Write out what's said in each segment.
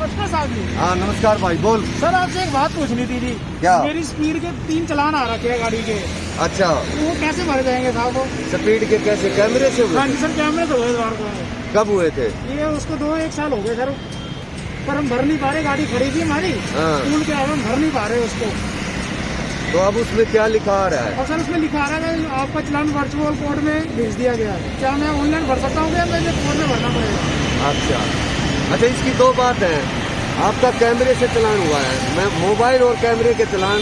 नमस्कार साहब जी। हाँ नमस्कार भाई, बोल। सर आपसे एक बात पूछनी थी जी। क्या? मेरी स्पीड के 3 चालान आ रखे हैं गाड़ी के। अच्छा, वो कैसे भर जाएंगे साहब? वो स्पीड के कैसे? कैमरे से हुए? हाँ जी सर, कैमरे तो हुए द्वार को। कब हुए थे? ये उसको 2-1 साल हो गए सर, पर हम भर नहीं पा रहे। गाड़ी खड़ी थी हमारी, हाँ। टूल के हम भर नहीं पा रहे उसको। तो अब उसमें क्या लिखा आ रहा है? और सर उसमें लिखा आ रहा है आपका चालान वर्चुअल कोड में भेज दिया गया है। क्या मैं ऑनलाइन भर सकता हूँ या मुझे कोड में भरना पड़ेगा? अच्छा, इसकी दो बात है। आपका कैमरे से चलान हुआ है, मैं मोबाइल और कैमरे के चलान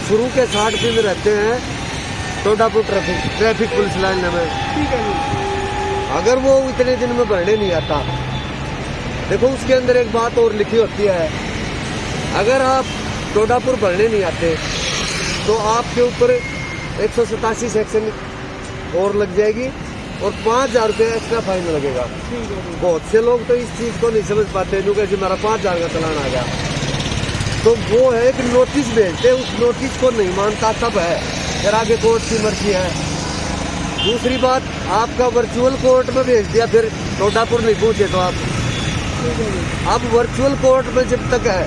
शुरू के 60 दिन रहते हैं टोडापुर ट्रैफिक पुलिस लाइन में। ठीक है जी। अगर वो इतने दिन में भरने नहीं आता, देखो उसके अंदर एक बात और लिखी होती है, अगर आप टोडापुर भरने नहीं आते तो आपके ऊपर 187 सेक्शन और लग जाएगी और 5,000 रुपये एक्स्ट्रा फाइन लगेगा। बहुत से लोग तो इस चीज को नहीं समझ पाते, जो कैसे मेरा 5,000 का चालान आ गया। तो वो है एक नोटिस भेजते, उस नोटिस को नहीं मानता तब है, फिर आगे कोर्ट की मर्जी है। दूसरी बात, आपका वर्चुअल कोर्ट में भेज दिया, फिर टोडापुर नहीं पहुंचे तो आप वर्चुअल कोर्ट में जब तक है,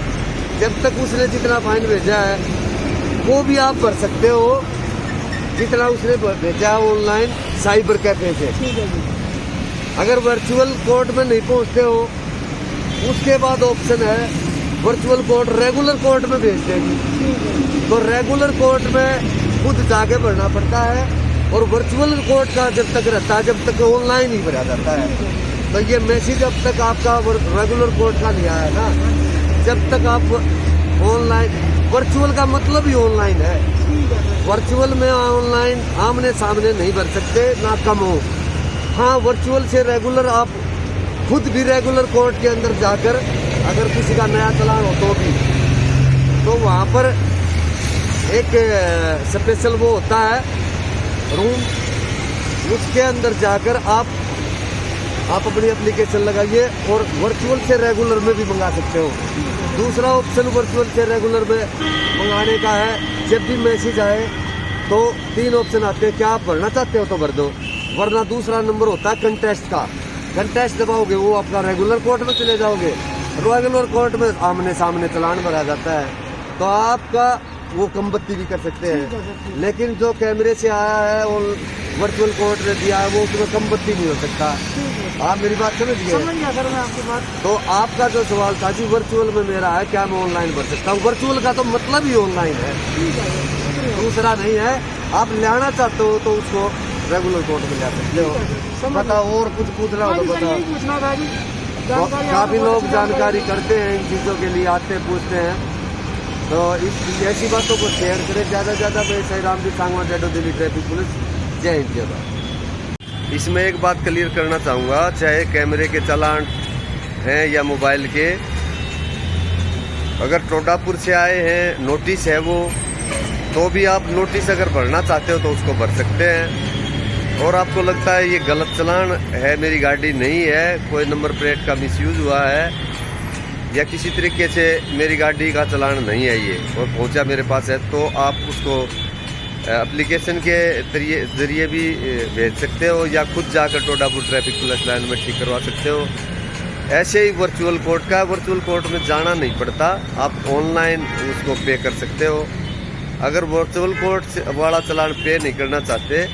जब तक उसने जितना फाइन भेजा है वो भी आप भर सकते हो, जितना उसने भेजा ऑनलाइन साइबर कैफे से। अगर वर्चुअल कोर्ट में नहीं पहुंचते हो, उसके बाद ऑप्शन है वर्चुअल कोर्ट रेगुलर कोर्ट में भेज देगी। तो रेगुलर कोर्ट में खुद जाके भरना पड़ता है, और वर्चुअल कोर्ट का जब तक रहता है, जब तक ऑनलाइन ही भरा जाता है। तो ये मैसेज अब तक आपका रेगुलर कोर्ट का नहीं आया ना, जब तक आप ऑनलाइन, वर्चुअल का मतलब ही ऑनलाइन है। वर्चुअल में ऑनलाइन आमने सामने नहीं भर सकते, ना कम हो। हाँ, वर्चुअल से रेगुलर आप खुद भी रेगुलर कोर्ट के अंदर जाकर अगर किसी का नया चालान हो तो भी, तो वहाँ पर एक स्पेशल वो होता है रूम, उसके अंदर जाकर आप अपनी एप्लीकेशन लगाइए और वर्चुअल से रेगुलर में भी मंगा सकते हो। दूसरा ऑप्शन वर्चुअल से रेगुलर में मंगाने का है, जब भी मैसेज आए तो 3 ऑप्शन आते हैं, क्या आप भरना चाहते हो तो भर दो, वरना दूसरा नंबर होता है कंटेस्ट का। कंटेस्ट दबाओगे वो आपका रेगुलर कोर्ट में चले जाओगे, रेगुलर कोर्ट में आमने सामने चालान भरा जाता है, तो आपका वो कम बत्ती भी कर सकते हैं। लेकिन जो कैमरे से आया है और वर्चुअल कोर्ट ने दिया है, वो उसमें कम बत्ती नहीं हो सकता। आप मेरी बात समझ गए? समझ गया सर मैं आपकी बात। तो आपका जो सवाल था जी वर्चुअल में मेरा है, क्या मैं ऑनलाइन भर सकता हूँ? वर्चुअल का तो मतलब ही ऑनलाइन है, दूसरा नहीं है। आप लेना चाहते हो तो उसको रेगुलर कोर्ट में ले सकते हो। बताओ, और कुछ पूछना हो तो बताओ। काफी लोग जानकारी करते हैं, इन चीजों के लिए आते पूछते हैं, तो इस ऐसी बातों को शेयर करें ज़्यादा से ज़्यादा। मैं सही Ram ji सांगवा dado Delhi traffic police, जय हिंद जय भारत। इसमें एक बात क्लियर करना चाहूँगा, चाहे कैमरे के चालान हैं या मोबाइल के, अगर टोडापुर से आए हैं, नोटिस है वो, तो भी आप नोटिस अगर भरना चाहते हो तो उसको भर सकते हैं। और आपको लगता है ये गलत चालान है, मेरी गाड़ी नहीं है, कोई नंबर प्लेट का मिसयूज हुआ है या किसी तरीके से मेरी गाड़ी का चालान नहीं है ये और पहुंचा मेरे पास है, तो आप उसको एप्लीकेशन के जरिए भी भेज सकते हो या खुद जाकर टोडापुर ट्रैफिक पुलिस लाइन में ठीक करवा सकते हो। ऐसे ही वर्चुअल कोर्ट में जाना नहीं पड़ता, आप ऑनलाइन उसको पे कर सकते हो। अगर वर्चुअल कोर्ट वाला चालान पे नहीं करना चाहते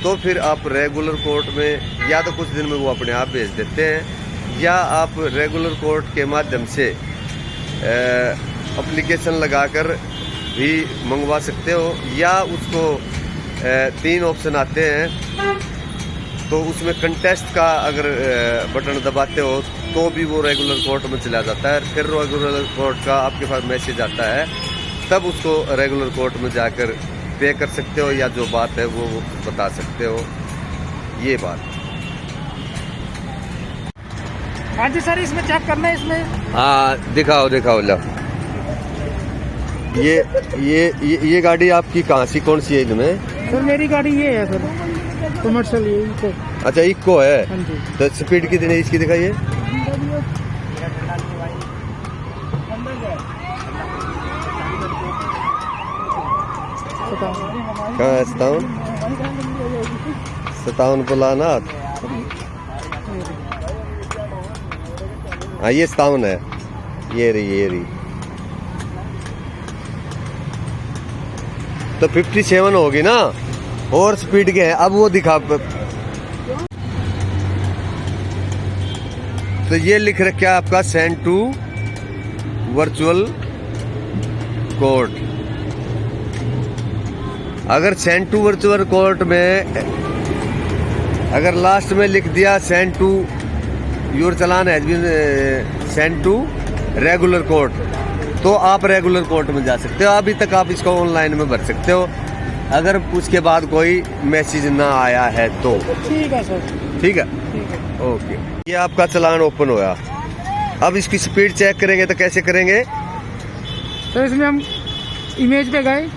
तो फिर आप रेगुलर कोर्ट में, या तो कुछ दिन में वो अपने आप भेज देते हैं, या आप रेगुलर कोर्ट के माध्यम से एप्लीकेशन लगाकर भी मंगवा सकते हो, या उसको 3 ऑप्शन आते हैं, तो उसमें कंटेस्ट का अगर बटन दबाते हो तो भी वो रेगुलर कोर्ट में चला जाता है। फिर रेगुलर कोर्ट का आपके पास मैसेज आता है, तब उसको रेगुलर कोर्ट में जाकर पे कर सकते हो, या जो बात है वो बता सकते हो, ये बात। हाँ जी सर, इसमें चेक करना है इसमें। हाँ दिखाओ लो। ये गाड़ी आपकी कहाँ सी, कौन सी है इनमें? सर मेरी गाड़ी ये है सर, कमर्शियल ये इको। अच्छा इको है। हाँ जी। तो स्पीड कितनी है इसकी दिखाइए। कहाँ है? 57 पुलानाथ। हाँ ये 57 है। ये रही। तो 57 होगी ना, और स्पीड के है। अब वो दिखा, तो ये लिख रखा है आपका सेंड टू वर्चुअल कोर्ट। अगर सेंड टू वर्चुअल कोर्ट में अगर लास्ट में लिख दिया send to your challan has been send to regular court, तो आप रेगुलर कोर्ट में जा सकते हो। अभी तक आप इसको ऑनलाइन में भर सकते हो, अगर उसके बाद कोई मैसेज ना आया है तो। ठीक है सर। ठीक है, ओके। ये आपका चालान ओपन होया। अब इसकी स्पीड चेक करेंगे तो कैसे करेंगे? तो इसमें हम इमेज पे गए,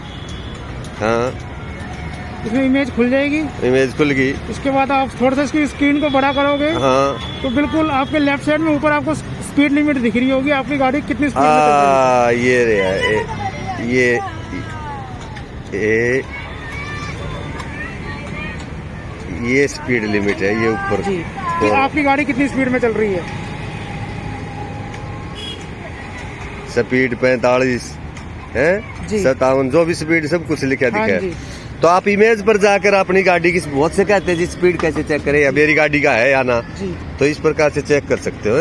हाँ, इसमें इमेज खुल जाएगी। इमेज खुल गई। उसके बाद आप थोड़ा सा इसकी स्क्रीन को बड़ा करोगे, हाँ, तो बिल्कुल आपके लेफ्ट साइड में ऊपर आपको स्पीड लिमिट दिख रही होगी, आपकी गाड़ी कितनी स्पीड में चल रही है। ये रहा, ये स्पीड लिमिट है, ये ऊपर जी, कि आपकी गाड़ी कितनी स्पीड में चल रही है। स्पीड 45 है, जी। 57, जो भी स्पीड सब कुछ लिखा हाँ दिखा जी। है। तो आप इमेज पर जाकर अपनी गाड़ी की, बहुत से कहते हैं जी स्पीड कैसे चेक करें, या मेरी गाड़ी का है या ना, जी। तो इस प्रकार से चेक कर सकते हो।